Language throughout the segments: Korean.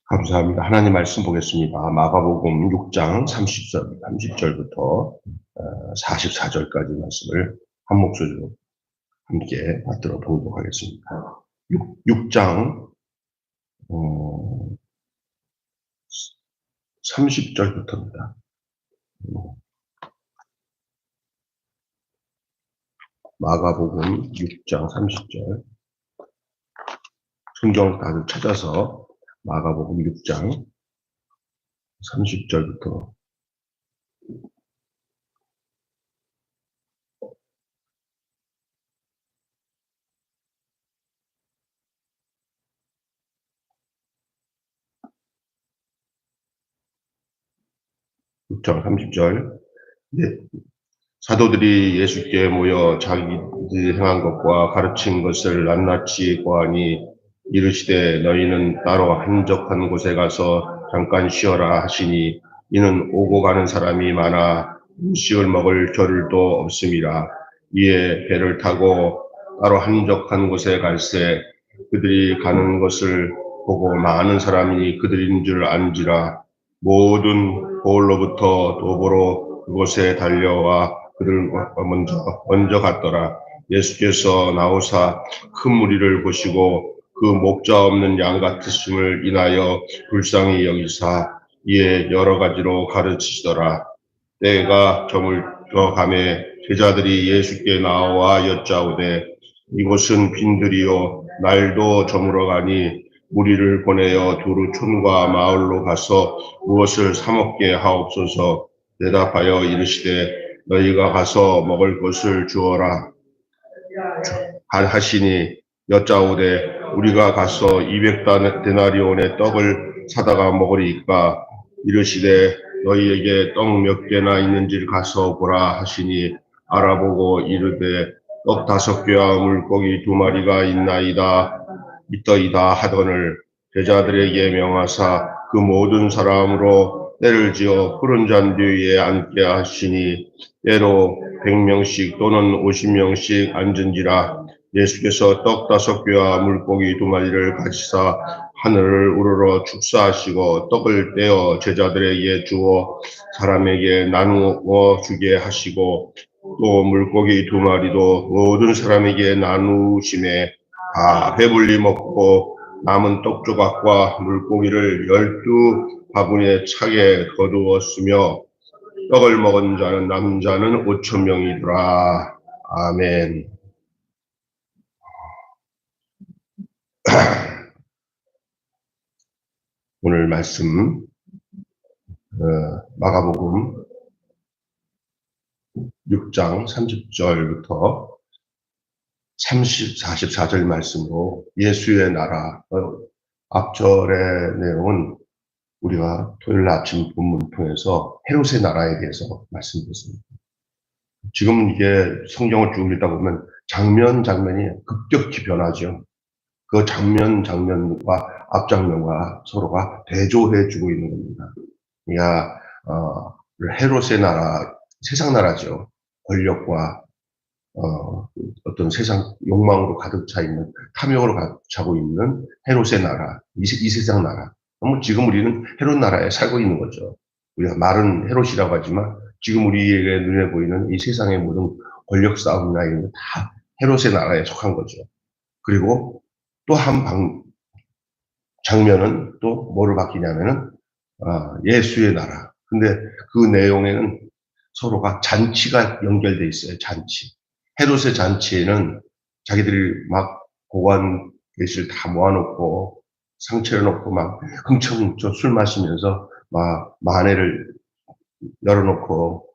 감사합니다. 하나님 말씀 보겠습니다. 마가복음 6장 30절부터 44절까지 말씀을 한 목소리로 함께 받들어 보도록 하겠습니다. 6장 30절부터입니다. 마가복음 6장 30절. 성경을 다들 찾아서 마가복음 6장 30절부터 6장 30절. 사도들이 예수께 모여 자기들이 행한 것과 가르친 것을 낱낱이 고하니 이르시되 너희는 따로 한적한 곳에 가서 잠깐 쉬어라 하시니 이는 오고 가는 사람이 많아 음식을 먹을 겨를도 없음이라. 이에 배를 타고 따로 한적한 곳에 갈새 그들이 가는 것을 보고 많은 사람이 그들인 줄 안지라. 모든 고을로부터 도보로 그곳에 달려와 그들 먼저 갔더라. 예수께서 나오사 큰 무리를 보시고 그 목자 없는 양 같으심을 인하여 불쌍히 여기사 이에 여러 가지로 가르치시더라. 때가 저물어 가매 제자들이 예수께 나와 여짜오되 이곳은 빈들이요 날도 저물어 가니 무리를 보내어 두루 촌과 마을로 가서 무엇을 사 먹게 하옵소서. 대답하여 이르시되 너희가 가서 먹을 것을 주어라 하시니 여짜오되 우리가 가서 200데나리온의 떡을 사다가 먹으리이까. 이르시되 너희에게 떡 몇 개나 있는지를 가서 보라 하시니 알아보고 이르되 떡 5개와 물고기 2마리가 있더이다 하거늘 제자들에게 명하사 그 모든 사람으로 때를 지어 푸른 잔디 위에 앉게 하시니 때로 100명씩 또는 50명씩 앉은지라. 예수께서 떡 5개와 물고기 2마리를 가지사 하늘을 우러러 축사하시고 떡을 떼어 제자들에게 주어 사람에게 나누어 주게 하시고 또 물고기 2마리도 모든 사람에게 나누심에 다 배불리 먹고 남은 떡 조각과 물고기를 12바구니에 차게 거두었으며 떡을 먹은 자는 남자는 5,000명이더라. 아멘. 오늘 말씀 마가복음 6장 30절부터 44절 말씀으로 예수의 나라, 앞절의 내용은 우리가 토요일 아침 본문 통해서 헤롯의 나라에 대해서 말씀드렸습니다. 지금 이게 성경을 쭉 읽다 보면 장면이 급격히 변하죠. 그 장면과 앞장면과 서로가 대조해주고 있는 겁니다. 그러니까 헤롯의 나라, 세상 나라죠. 권력과 어떤 세상 욕망으로 가득 차 있는, 탐욕으로 가득 차고 있는 헤롯의 나라, 이 세상 나라. 지금 우리는 헤롯 나라에 살고 있는 거죠. 우리가 말은 헤롯이라고 하지만 지금 우리에게 눈에 보이는 이 세상의 모든 권력 싸움이나 이런 거 다 헤롯의 나라에 속한 거죠. 그리고 또 한 장면은 또 뭐를 바뀌냐면은 예수의 나라. 근데 그 내용에는 서로가 잔치가 연결돼 있어요. 잔치. 헤롯의 잔치에는 자기들이 막 고관 계시를 다 모아놓고 상체를 놓고 막 흥청흥청 술 마시면서 막 만회를 열어놓고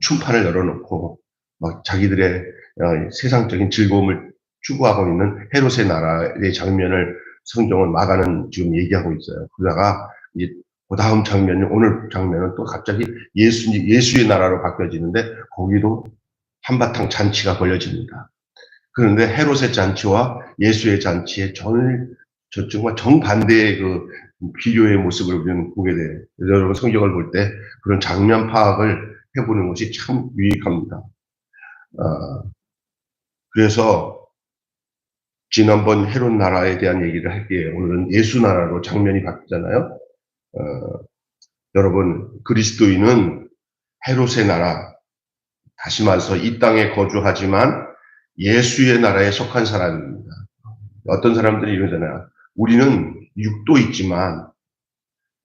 춤판을 열어놓고 막 자기들의 세상적인 즐거움을 추구하고 있는 헤롯의 나라의 장면을 성경은 마가는 지금 얘기하고 있어요. 그러다가 그 다음 장면이 오늘 장면은 또 갑자기 예수의 나라로 바뀌어지는데 거기도 한바탕 잔치가 벌어집니다. 그런데 헤롯의 잔치와 예수의 잔치의 정말 정반대의 그 비교의 모습을 우리는 보게 돼요. 여러분 성경을 볼 때 그런 장면 파악을 해보는 것이 참 유익합니다. 그래서 지난번 헤롯 나라에 대한 얘기를 할게요. 오늘은 예수 나라로 장면이 바뀌잖아요. 여러분, 그리스도인은 헤롯의 나라, 다시 말해서 이 땅에 거주하지만 예수의 나라에 속한 사람입니다. 어떤 사람들이 이러잖아요. 우리는 육도 있지만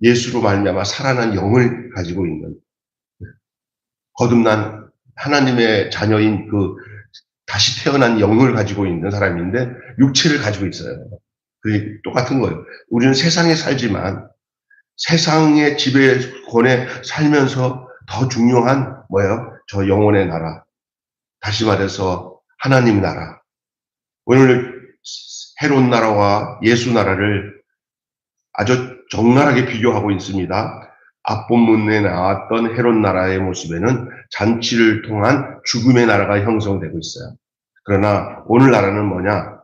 예수로 말미암아 살아난 영을 가지고 있는, 거듭난 하나님의 자녀인 그 다시 태어난 영을 가지고 있는 사람인데 육체를 가지고 있어요. 그게 똑같은 거예요. 우리는 세상에 살지만 세상의 지배권에 살면서 더 중요한 뭐예요? 저 영혼의 나라. 다시 말해서 하나님 나라. 오늘 헤롯 나라와 예수 나라를 아주 적나라하게 비교하고 있습니다. 앞본문에 나왔던 헤롯 나라의 모습에는 잔치를 통한 죽음의 나라가 형성되고 있어요. 그러나 오늘 나라는 뭐냐?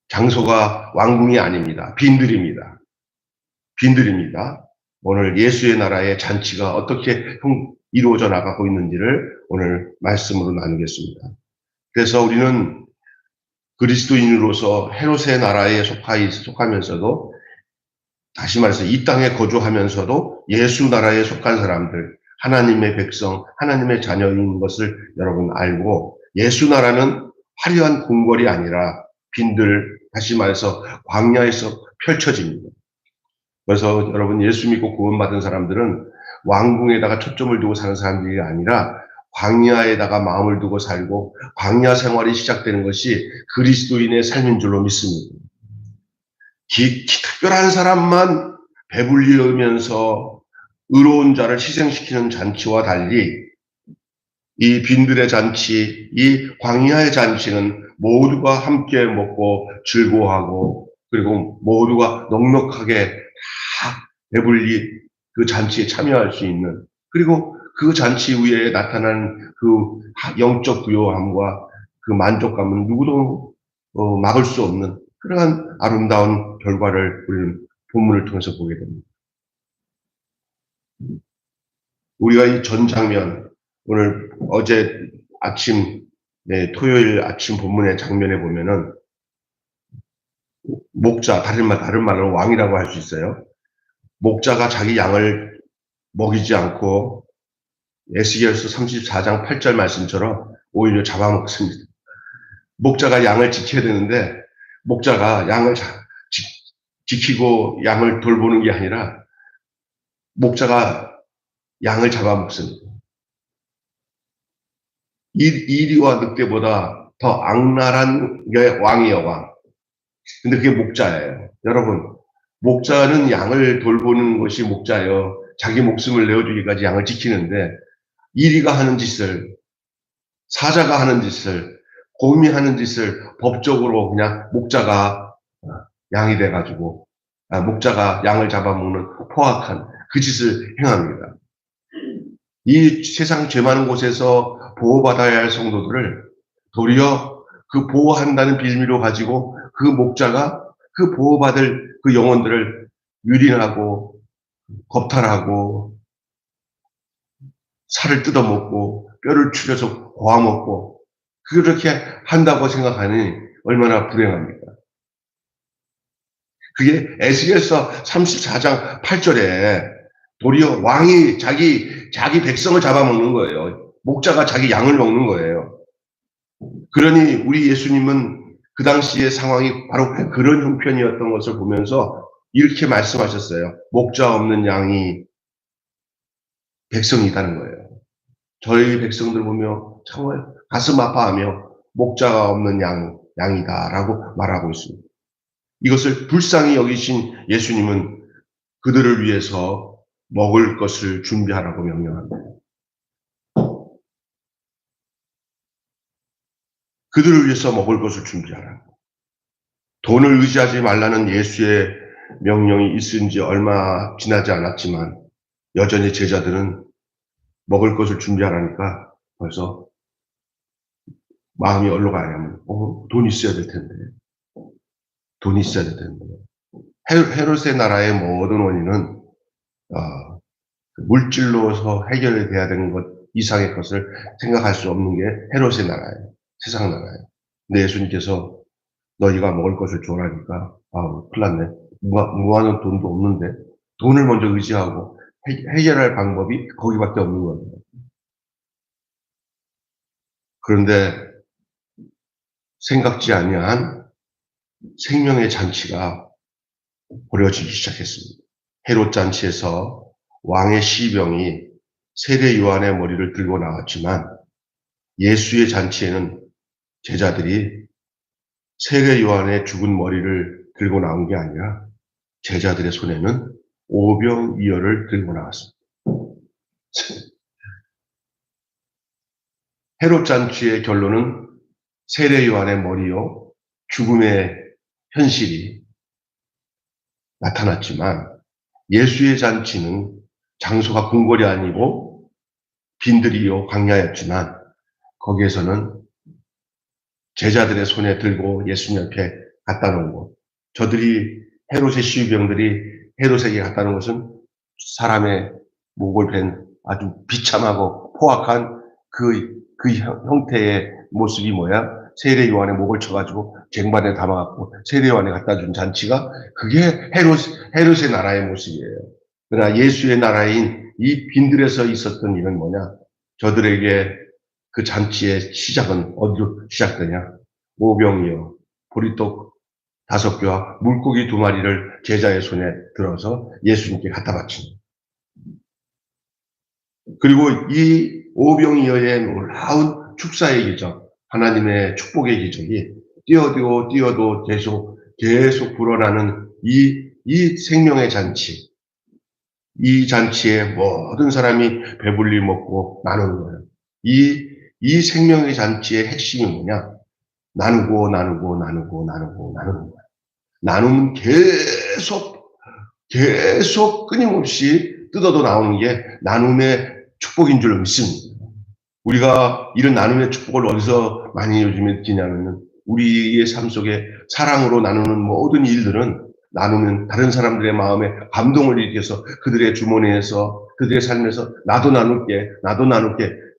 장소가 왕궁이 아닙니다. 빈들입니다. 빈들입니다. 오늘 예수의 나라의 잔치가 어떻게 이루어져 나가고 있는지를 오늘 말씀으로 나누겠습니다. 그래서 우리는 그리스도인으로서 헤롯의 나라에 속하면서도, 다시 말해서 이 땅에 거주하면서도 예수 나라에 속한 사람들, 하나님의 백성, 하나님의 자녀인 것을 여러분 알고, 예수 나라는 화려한 궁궐이 아니라 빈들, 다시 말해서 광야에서 펼쳐집니다. 그래서 여러분, 예수 믿고 구원받은 사람들은 왕궁에다가 초점을 두고 사는 사람들이 아니라 광야에다가 마음을 두고 살고 광야 생활이 시작되는 것이 그리스도인의 삶인 줄로 믿습니다. 특별한 사람만 배불리면서 의로운 자를 희생시키는 잔치와 달리 이 빈들의 잔치, 이 광야의 잔치는 모두가 함께 먹고 즐거워하고 그리고 모두가 넉넉하게 다 배불리 그 잔치에 참여할 수 있는, 그리고 그 잔치 후에 나타난 그 영적 부요함과 그 만족감은 누구도 막을 수 없는 그러한 아름다운 결과를 우리는 본문을 통해서 보게 됩니다. 우리가 이 전 장면, 오늘 어제 아침, 토요일 아침 본문의 장면에 보면은 목자, 다른 말로 왕이라고 할 수 있어요. 목자가 자기 양을 먹이지 않고 에스겔서 34장 8절 말씀처럼 오히려 잡아먹습니다. 목자가 양을 지켜야 되는데 목자가 양을 지키고 양을 돌보는 게 아니라 목자가 양을 잡아먹습니다. 이리와 늑대보다 더 악랄한 게 왕이에요, 왕. 근데 그게 목자예요. 여러분, 목자는 양을 돌보는 것이 목자예요. 자기 목숨을 내어주기까지 양을 지키는데 이리가 하는 짓을, 사자가 하는 짓을, 곰이 하는 짓을 법적으로 그냥 목자가 양이 돼가지고 목자가 양을 잡아먹는 포악한 그 짓을 행합니다. 이 세상 죄 많은 곳에서 보호받아야 할 성도들을 도리어 그 보호한다는 빌미로 가지고 그 목자가 그 보호받을 그 영혼들을 유린하고 겁탈하고 살을 뜯어먹고 뼈를 추려서 고아먹고 그렇게 한다고 생각하니 얼마나 불행합니까? 그게 에스겔서 34장 8절에 도리어 왕이 자기 백성을 잡아먹는 거예요. 목자가 자기 양을 먹는 거예요. 그러니 우리 예수님은 그 당시의 상황이 바로 그런 형편이었던 것을 보면서 이렇게 말씀하셨어요. 목자 없는 양이 백성이라는 거예요. 저희 백성들 보며 정말 가슴 아파하며 목자가 없는 양이다라고 말하고 있습니다. 이것을 불쌍히 여기신 예수님은 그들을 위해서 먹을 것을 준비하라고 명령합니다. 그들을 위해서 먹을 것을 준비하라고. 돈을 의지하지 말라는 예수의 명령이 있은 지 얼마 지나지 않았지만 여전히 제자들은 먹을 것을 준비하라니까 벌써 마음이 얼로 가냐면 돈 있어야 될 텐데. 돈이 있어야 될 텐데. 헤롯의 나라의 모든 원인은 물질로서 해결돼야 되는 것 이상의 것을 생각할 수 없는 게 헤롯의 나라예요. 세상 나라예요. 근데 예수님께서 너희가 먹을 것을 줘라니까, 큰일 났네. 무한한 돈도 없는데, 돈을 먼저 의지하고 해결할 방법이 거기밖에 없는 거예요. 그런데 생각지 아니한 생명의 잔치가 벌어지기 시작했습니다. 헤롯 잔치에서 왕의 시병이 세례 요한의 머리를 들고 나왔지만, 예수의 잔치에는 제자들이 세례 요한의 죽은 머리를 들고 나온 게 아니라 제자들의 손에는 오병이어를 들고 나왔습니다. 헤롯 잔치의 결론은 세례 요한의 머리요, 죽음의 현실이 나타났지만, 예수의 잔치는 장소가 궁궐이 아니고 빈들이요 광야였지만, 거기에서는 제자들의 손에 들고 예수님 옆에 갖다 놓은 곳, 저들이 헤롯의 시위병들이 헤롯에게 갖다 놓은 것은 사람의 목을 벤 아주 비참하고 포악한 그 형태의 모습이 뭐야? 세례 요한의 목을 쳐가지고 쟁반에 담아갖고 세례 요한에 갖다 준 잔치가, 그게 헤롯의 나라의 모습이에요. 그러나 예수의 나라인 이 빈들에서 있었던 일은 뭐냐? 저들에게 그 잔치의 시작은 어디로 시작되냐? 오병이어, 보리떡 5개와 물고기 2마리를 제자의 손에 들어서 예수님께 갖다 바칩니다. 그리고 이 오병이어의 놀라운 축사의 기적, 하나님의 축복의 기적이 뛰어도 계속 불어나는 이 생명의 잔치, 이 잔치에 모든 사람이 배불리 먹고 나누는 거예요. 이 생명의 잔치의 핵심이 뭐냐? 나누는 거야. 나누면 계속 끊임없이 뜯어도 나오는 게 나눔의 축복인 줄 믿습니다. 우리가 이런 나눔의 축복을 어디서 많이 요즘에 느끼냐면, 우리의 삶 속에 사랑으로 나누는 모든 일들은 나누면 다른 사람들의 마음에 감동을 일으켜서 그들의 주머니에서, 그들의 삶에서 나도 나눌게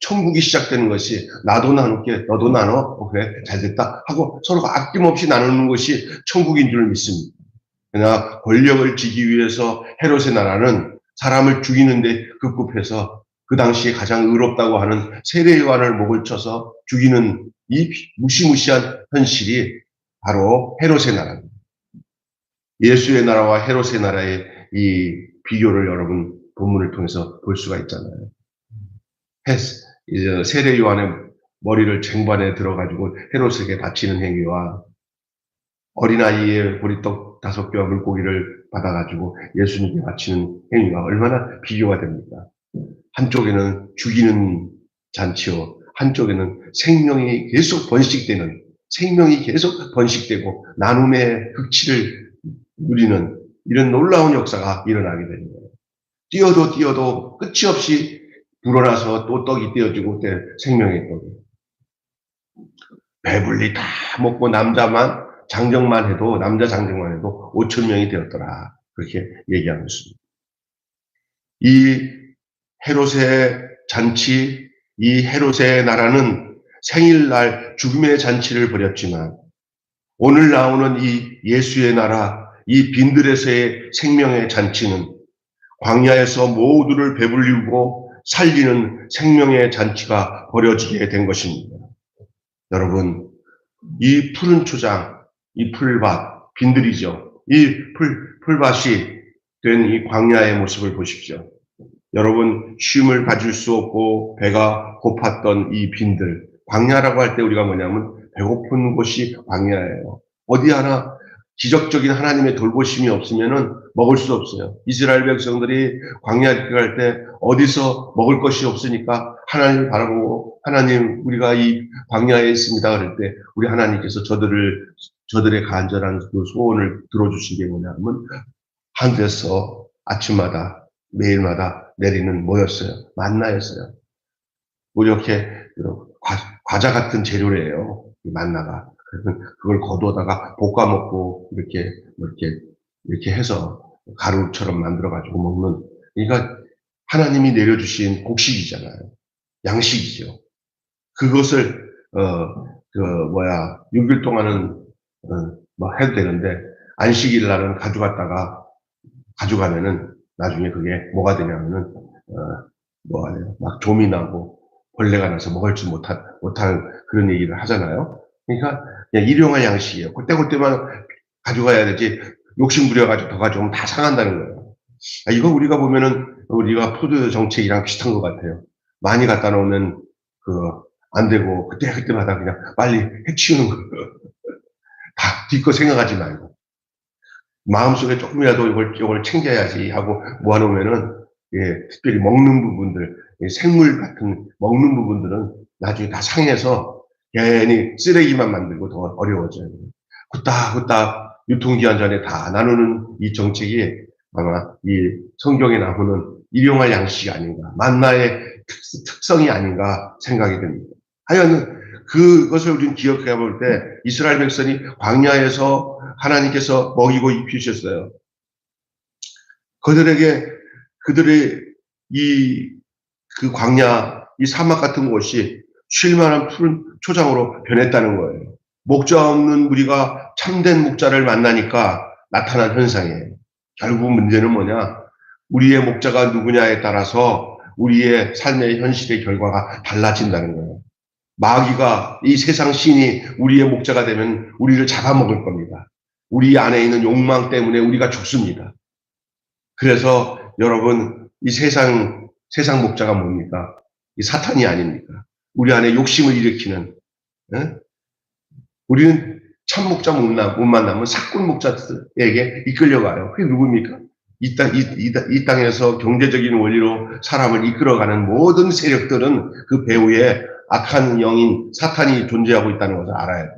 천국이 시작되는 것이, 나도 나눌게, 너도 나눠, 그래, 잘됐다 하고 서로가 아낌없이 나누는 것이 천국인 줄 믿습니다. 그러나 권력을 쥐기 위해서 헤롯의 나라는 사람을 죽이는데 급급해서 그 당시에 가장 의롭다고 하는 세례 요한을 목을 쳐서 죽이는 이 무시무시한 현실이 바로 헤롯의 나라입니다. 예수의 나라와 헤롯의 나라의 이 비교를 여러분 본문을 통해서 볼 수가 있잖아요. 세례 요한의 머리를 쟁반에 들어가지고 헤롯에게 바치는 행위와 어린아이의 보리떡 5개와 물고기를 받아가지고 예수님께 바치는 행위가 얼마나 비교가 됩니까? 한쪽에는 죽이는 잔치요, 한쪽에는 생명이 계속 번식되고 나눔의 극치를 누리는 이런 놀라운 역사가 일어나게 되는 거예요. 뛰어도 끝이 없이 불어나서 또 떡이 띄어지고 생명의 떡이. 배불리 다 먹고 남자 장정만 해도 5,000명이 되었더라. 그렇게 얘기하고 있습니다. 이 헤롯의 잔치, 이 헤롯의 나라는 생일날 죽음의 잔치를 벌였지만, 오늘 나오는 이 예수의 나라, 이 빈들에서의 생명의 잔치는 광야에서 모두를 배불리고 살리는 생명의 잔치가 벌어지게 된 것입니다. 여러분, 이 푸른 초장, 이 풀밭, 빈들이죠. 이 풀밭이 된 이 광야의 모습을 보십시오. 여러분, 쉼을 가질 수 없고 배가 고팠던 이 빈들, 광야라고 할 때 우리가 뭐냐면 배고픈 곳이 광야예요. 어디 하나 기적적인 하나님의 돌보심이 없으면은 먹을 수 없어요. 이스라엘 백성들이 광야에 갈 때 어디서 먹을 것이 없으니까 하나님을 바라보고, 하나님, 우리가 이 광야에 있습니다 그럴 때 우리 하나님께서 저들의 간절한 그 소원을 들어주신 게 뭐냐면, 하늘에서 아침마다 매일마다 내리는 뭐였어요? 만나였어요. 이렇게 과자 같은 재료래요. 이 만나가. 그걸 거두다가 볶아 먹고 이렇게 해서 가루처럼 만들어가지고 먹는, 그러니까 하나님이 내려주신 곡식이잖아요. 양식이죠. 그것을 6일 동안은 뭐 해도 되는데, 안식일 날은 가져가면은, 나중에 그게 뭐가 되냐면은, 뭐가 돼요? 막 좀이 나고, 벌레가 나서 먹을 줄 못할 그런 얘기를 하잖아요. 그러니까, 그냥 일용할 양식이에요. 그때그때만 가져가야 되지, 욕심 부려가지고 더 가져오면 다 상한다는 거예요. 이거 우리가 보면은, 우리가 포드 정책이랑 비슷한 것 같아요. 많이 갖다 놓으면, 안 되고, 그때마다 그냥 빨리 해치우는 거예요. 다 뒤거 생각하지 말고. 마음속에 조금이라도 이걸 챙겨야지 하고 모아놓으면은, 예, 특별히 먹는 부분들, 생물 같은 먹는 부분들은 나중에 다 상해서 괜히 쓰레기만 만들고 더 어려워져요. 후딱 유통기한 전에 다 나누는 이 정책이 아마 이 성경에 나오는 일용할 양식이 아닌가, 만나의 특성이 아닌가 생각이 됩니다. 하여는 그것을 우리는 기억해 볼 때 이스라엘 백성이 광야에서 하나님께서 먹이고 입히셨어요. 그들의 그 광야, 이 사막 같은 곳이 쉴만한 푸른 초장으로 변했다는 거예요. 목자 없는 우리가 참된 목자를 만나니까 나타난 현상이에요. 결국 문제는 뭐냐? 우리의 목자가 누구냐에 따라서 우리의 삶의 현실의 결과가 달라진다는 거예요. 마귀가 이 세상 신이 우리의 목자가 되면 우리를 잡아먹을 겁니다. 우리 안에 있는 욕망 때문에 우리가 죽습니다. 그래서 여러분, 이 세상 목자가 뭡니까? 이 사탄이 아닙니까? 우리 안에 욕심을 일으키는, 예? 우리는 참 목자 못 만나면 사꾼 목자에게 이끌려가요. 그게 누굽니까? 이 땅에서 경제적인 원리로 사람을 이끌어가는 모든 세력들은 그 배후에 악한 영인 사탄이 존재하고 있다는 것을 알아야 돼요.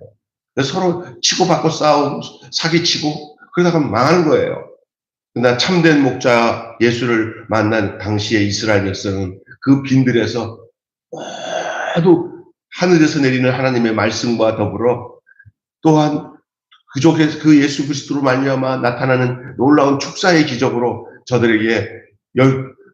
그래서 서로 치고받고 싸우고 사기치고 그러다가 망하는 거예요. 그러나 참된 목자 예수를 만난 당시의 이스라엘 백성은 그 빈들에서 모두 하늘에서 내리는 하나님의 말씀과 더불어 또한 그 예수 그리스도로 말미암아 나타나는 놀라운 축사의 기적으로 저들에게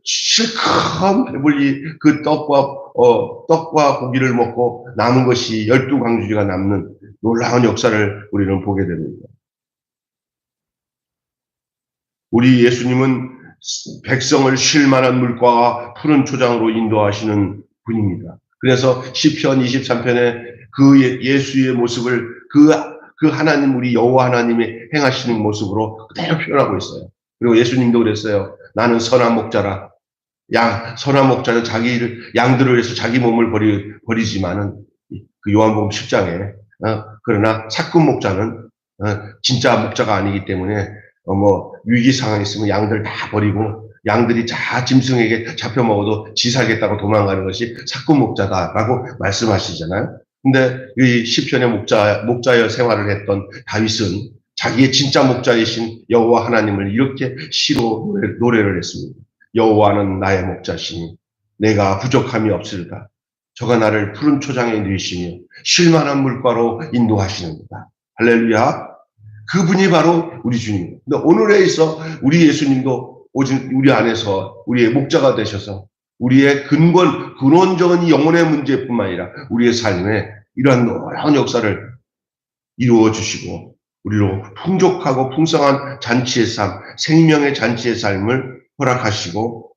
실컷 배불리 그 떡과 고기를 먹고 남은 것이 12광주리가 남는 놀라운 역사를 우리는 보게 됩니다. 우리 예수님은 백성을 쉴 만한 물가와 푸른 초장으로 인도하시는 분입니다. 그래서 시편 23편에 그 예수의 모습을 그 하나님, 우리 여호와 하나님이 행하시는 모습으로 그대로 표현하고 있어요. 그리고 예수님도 그랬어요. 나는 선한 목자라. 선한 목자는 양들을 위해서 자기 몸을 버리지만은, 그 요한복음 10장에, 그러나 사꾼 목자는, 진짜 목자가 아니기 때문에, 위기 상황이 있으면 양들 다 버리고, 양들이 다 짐승에게 잡혀 먹어도 지 살겠다고 도망가는 것이 사꾼 목자다라고 말씀하시잖아요. 근데 이 시편의 목자여 생활을 했던 다윗은 자기의 진짜 목자이신 여호와 하나님을 이렇게 시로 노래를 했습니다. 여호와는 나의 목자시니 내가 부족함이 없으리다. 저가 나를 푸른 초장에 누이시며 쉴만한 물가로 인도하시는구나. 할렐루야. 그분이 바로 우리 주님. 근데 오늘에 있어 우리 예수님도 오직 우리 안에서 우리의 목자가 되셔서 우리의 근원적인 영혼의 문제뿐만 아니라 우리의 삶에 이러한 놀라운 역사를 이루어 주시고 우리로 풍족하고 풍성한 잔치의 삶, 생명의 잔치의 삶을 허락하시고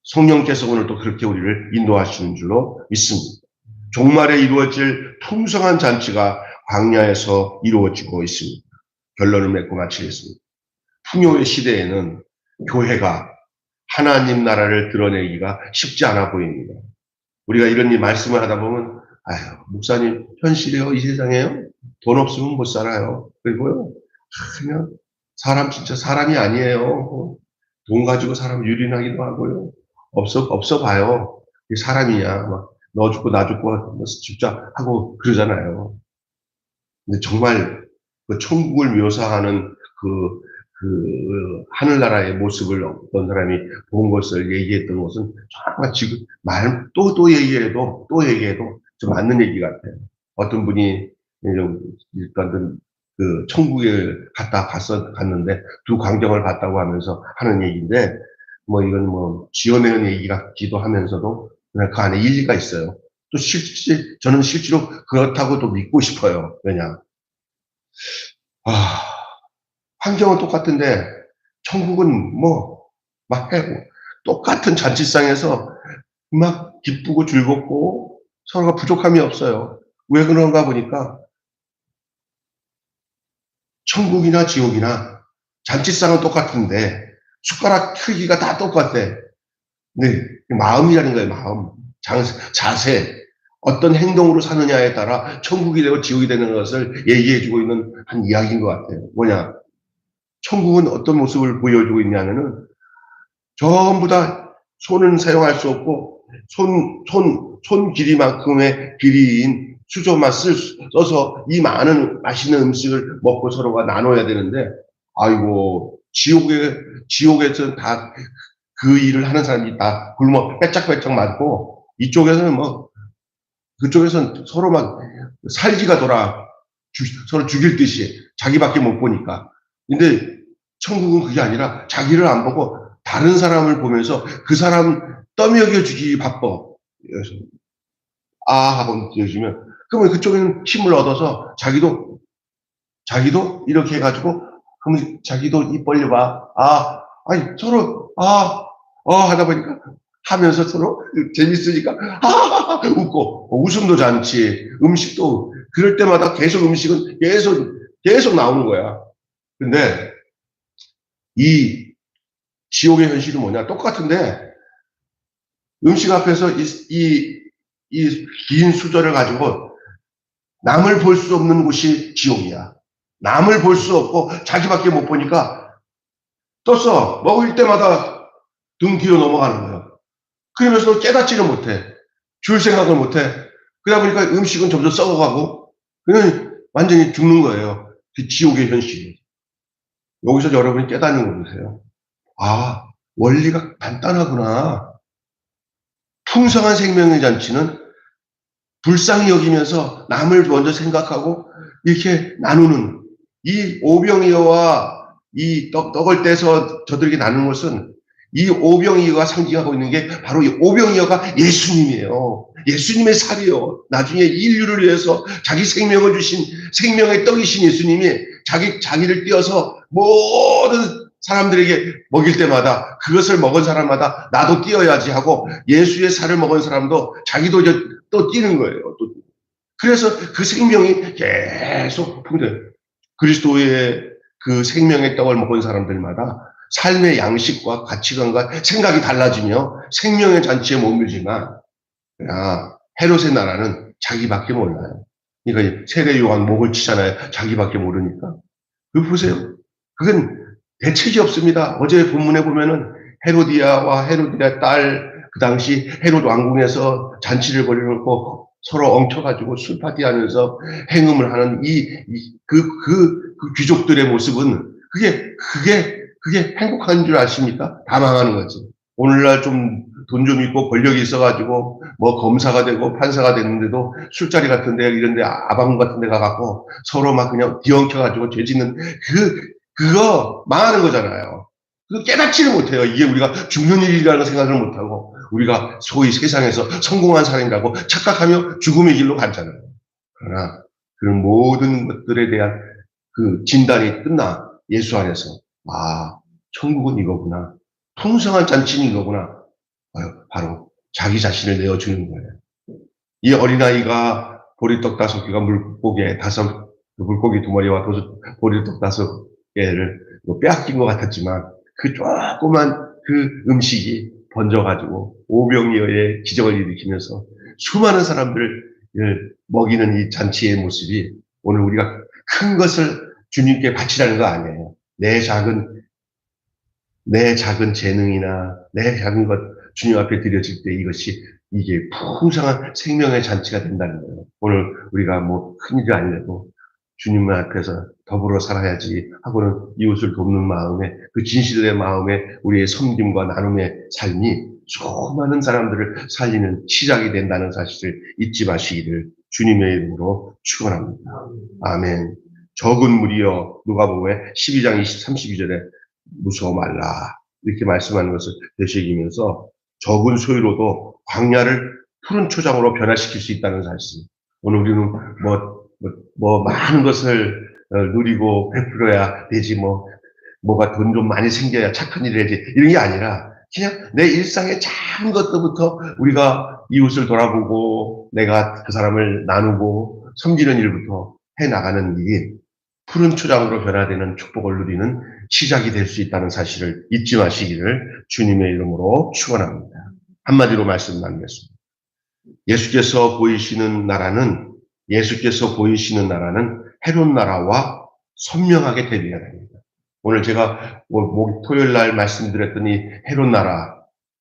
성령께서 오늘도 그렇게 우리를 인도하시는 줄로 믿습니다. 종말에 이루어질 풍성한 잔치가 광야에서 이루어지고 있습니다. 결론을 맺고 마치겠습니다. 풍요의 시대에는 교회가 하나님 나라를 드러내기가 쉽지 않아 보입니다. 우리가 이런 말씀을 하다 보면 목사님 현실이에요? 이 세상에요? 돈 없으면 못 살아요. 그리고요 그냥 사람 진짜 사람이 아니에요. 돈 가지고 사람 유린하기도 하고요. 없어 봐요. 사람이냐 막 너 죽고 나 죽고 죽자 하고 그러잖아요. 근데 정말 그 천국을 묘사하는 하늘나라의 모습을 어떤 사람이 본 것을 얘기했던 것은 정말 지금 또 얘기해도 좀 맞는 얘기 같아요. 어떤 분이 일단 그 천국에 갔는데 두 광경을 봤다고 하면서 하는 얘기인데 이건 지어내는 얘기 같기도 하면서도 그냥 그 안에 일리가 있어요. 또 저는 실제로 그렇다고 또 믿고 싶어요. 왜냐? 아, 환경은 똑같은데 천국은 뭐 막 해고 똑같은 잔치상에서 막 기쁘고 즐겁고 서로가 부족함이 없어요. 왜 그런가 보니까 천국이나 지옥이나 잔치상은 똑같은데 숟가락 크기가 다 똑같대. 네, 마음이라는 거예요. 마음, 자세, 어떤 행동으로 사느냐에 따라 천국이 되고 지옥이 되는 것을 얘기해주고 있는 한 이야기인 것 같아요. 뭐냐? 천국은 어떤 모습을 보여주고 있냐면은 전부 다 손은 사용할 수 없고 손 길이만큼의 길이인 수저만 써서 이 많은 맛있는 음식을 먹고 서로가 나눠야 되는데 아이고 지옥에서 다 그 일을 하는 사람이 다 굶어 빼짝빼짝 맞고 이쪽에서는 뭐 그쪽에서는 서로 막 살기가 돌아 서로 죽일 듯이 자기밖에 못 보니까. 근데 천국은 그게 아니라 자기를 안 보고 다른 사람을 보면서 그 사람 떠먹여 주기 바빠. 그래서 아 하고 들으시면 그러면 그쪽에는 힘을 얻어서 자기도 이렇게 해가지고 그러면 자기도 입 벌려봐. 아니 서로 하다 보니까 하면서 서로 재밌으니까 웃고 웃음도 잔치 음식도 그럴 때마다 계속 음식은 계속 나오는 거야. 근데 이 지옥의 현실은 뭐냐 똑같은데 음식 앞에서 이 긴 수저를 가지고 남을 볼 수 없는 곳이 지옥이야. 남을 볼 수 없고 자기밖에 못 보니까 떴어. 먹을 때마다 등 뒤로 넘어가는 거야. 그러면서 깨닫지를 못해. 줄 생각을 못해. 그러다 보니까 음식은 점점 썩어가고 그냥 완전히 죽는 거예요. 그 지옥의 현실이. 여기서 여러분이 깨닫는 거 보세요. 아, 원리가 간단하구나. 풍성한 생명의 잔치는 불쌍히 여기면서 남을 먼저 생각하고 이렇게 나누는 이 오병이어와 이 떡을 떼서 저들에게 나누는 것은 이 오병이어가 상징하고 있는 게 바로 이 오병이어가 예수님이에요. 예수님의 살이요. 나중에 인류를 위해서 자기 생명을 주신 생명의 떡이신 예수님이 자기를 띄어서 모든 사람들에게 먹일 때마다 그것을 먹은 사람마다 나도 띄어야지 하고 예수의 살을 먹은 사람도 자기도 또 띄는 거예요. 또. 그래서 그 생명이 계속 그리스도의 그 생명의 떡을 먹은 사람들마다 삶의 양식과 가치관과 생각이 달라지며 생명의 잔치에 머물지만 헤롯의 나라는 자기밖에 몰라요. 그러니까 세례 요한 목을 치잖아요. 자기밖에 모르니까. 그거 보세요. 그건 대책이 없습니다. 어제 본문에 보면은 헤로디아 딸, 그 당시 헤롯 왕궁에서 잔치를 벌여놓고 서로 엉쳐가지고 술 파티하면서 행음을 하는 그 귀족들의 모습은 그게 행복한 줄 아십니까? 다 망하는 거지. 오늘날 좀 돈 좀 있고 권력이 있어가지고 뭐 검사가 되고 판사가 됐는데도 술자리 같은 데 이런 데 아방 같은 데 가갖고 서로 막 그냥 뒤엉켜가지고 죄 짓는 그거 망하는 거잖아요. 그거 깨닫지를 못해요. 이게 우리가 죽는 일이라는 생각을 못하고 우리가 소위 세상에서 성공한 사람이라고 착각하며 죽음의 길로 갔잖아요. 그러나 그런 모든 것들에 대한 그 진단이 끝나 예수 안에서 천국은 이거구나. 풍성한 잔치는 이거구나. 바로 자기 자신을 내어주는 거예요. 이 어린아이가 보리떡 5개가 물고기 2마리와 보리떡 5개를 빼앗긴 것 같았지만 그 조그만 그 음식이 번져가지고 오병이어의 기적을 일으키면서 수많은 사람들을 먹이는 이 잔치의 모습이 오늘 우리가 큰 것을 주님께 바치라는 거 아니에요. 내 작은 재능이나 내 작은 것 주님 앞에 드려질 때 이게 풍성한 생명의 잔치가 된다는 거예요. 오늘 우리가 뭐 큰일이 아니라도 주님 앞에서 더불어 살아야지 하고는 이웃을 돕는 마음에 그 진실의 마음에 우리의 섬김과 나눔의 삶이 수많은 사람들을 살리는 시작이 된다는 사실을 잊지 마시기를 주님의 이름으로 축원합니다. 아멘. 적은 무리여 누가복음의 12장 32절에 무서워 말라 이렇게 말씀하는 것을 되새기면서 적은 소유로도 광야를 푸른 초장으로 변화시킬 수 있다는 사실. 오늘 우리는 많은 것을 누리고 베풀어야 되지, 뭐가 돈 좀 많이 생겨야 착한 일을 해야지, 이런 게 아니라 그냥 내 일상의 작은 것들부터 우리가 이웃을 돌아보고 내가 그 사람을 나누고 섬기는 일부터 해나가는 일이 푸른 초장으로 변화되는 축복을 누리는 시작이 될 수 있다는 사실을 잊지 마시기를 주님의 이름으로 축원합니다. 한마디로 말씀 나누겠습니다. 예수께서 보이시는 나라는 헤롯 나라와 선명하게 대비가 됩니다. 오늘 제가 토요일 날 말씀드렸던 이 헤롯 나라,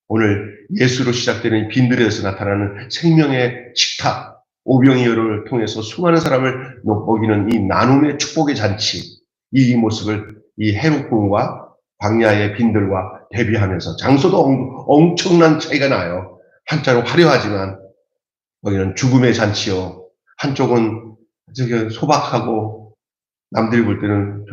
오늘 예수로 시작되는 빈들에서 나타나는 생명의 식탁, 오병이어를 통해서 수많은 사람을 먹이는 이 나눔의 축복의 잔치, 이 모습을 이 헤롯 궁과 광야의 빈들과 대비하면서 장소도 엄청난 차이가 나요. 한자로 화려하지만 거기는 죽음의 잔치요. 한쪽은 저기 소박하고 남들이 볼 때는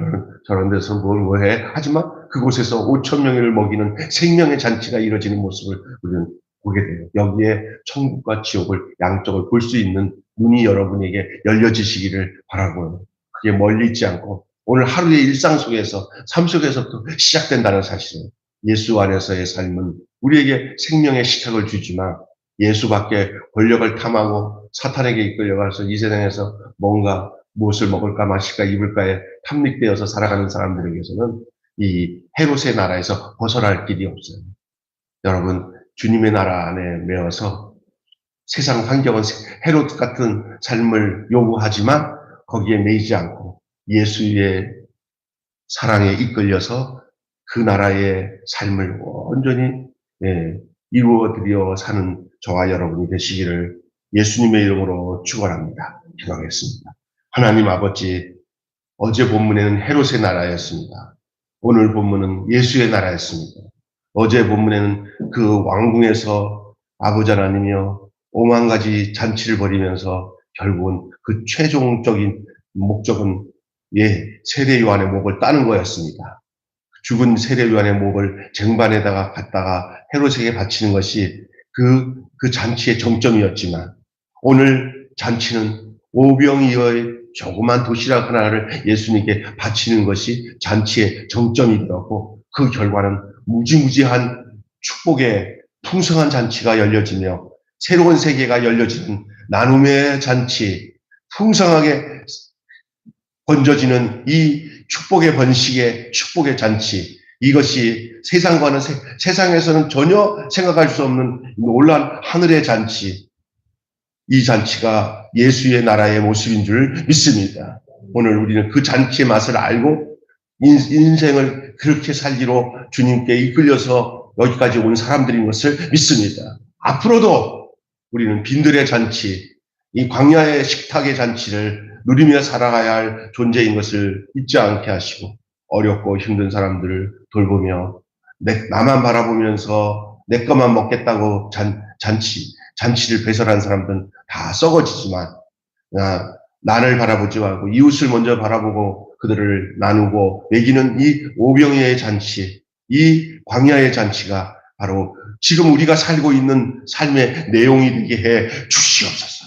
저런 데서 뭘 해. 하지만 그곳에서 5천 명을 먹이는 생명의 잔치가 이루어지는 모습을 우리는 보게 돼요. 여기에 천국과 지옥을 양쪽을 볼 수 있는 눈이 여러분에게 열려지시기를 바라고요. 그게 멀리 있지 않고 오늘 하루의 일상 속에서, 삶 속에서부터 시작된다는 사실은 예수 안에서의 삶은 우리에게 생명의 식탁을 주지만 예수밖에 권력을 탐하고 사탄에게 이끌려가서 이 세상에서 뭔가 무엇을 먹을까 마실까 입을까에 탐닉되어서 살아가는 사람들에게서는 이 헤롯의 나라에서 벗어날 길이 없어요. 여러분, 주님의 나라 안에 매어서 세상 환경은 헤롯 같은 삶을 요구하지만 거기에 매이지 않고 예수의 사랑에 이끌려서 그 나라의 삶을 온전히 이루어드려 사는 저와 여러분이 되시기를 예수님의 이름으로 축원합니다. 기도하겠습니다. 하나님 아버지, 어제 본문에는 헤롯의 나라였습니다. 오늘 본문은 예수의 나라였습니다. 어제 본문에는 그 왕궁에서 아버지 하나님이여 오만 가지 잔치를 벌이면서 결국은 그 최종적인 목적은 세례 요한의 목을 따는 거였습니다. 죽은 세례 요한의 목을 쟁반에다가 갖다가 헤롯에게 바치는 것이 그 잔치의 정점이었지만 오늘 잔치는 오병이어의 조그만 도시락 하나를 예수님께 바치는 것이 잔치의 정점이더라고. 그 결과는 무지무지한 축복의 풍성한 잔치가 열려지며 새로운 세계가 열려지는 나눔의 잔치, 풍성하게 번져지는 이 축복의 번식의 축복의 잔치, 이것이 세상에서는 전혀 생각할 수 없는 놀라운 하늘의 잔치, 이 잔치가 예수의 나라의 모습인 줄 믿습니다. 오늘 우리는 그 잔치의 맛을 알고 인생을 그렇게 살기로 주님께 이끌려서 여기까지 온 사람들인 것을 믿습니다. 앞으로도 우리는 빈들의 잔치, 이 광야의 식탁의 잔치를 누리며 살아가야 할 존재인 것을 잊지 않게 하시고 어렵고 힘든 사람들을 돌보며 나만 바라보면서 내 것만 먹겠다고 잔치를 배설한 사람들은 다 썩어지지만 나를 바라보지 말고 이웃을 먼저 바라보고 그들을 나누고 먹이는 이 오병이어의 잔치, 이 광야의 잔치가 바로 지금 우리가 살고 있는 삶의 내용이 되게 해 주시옵소서.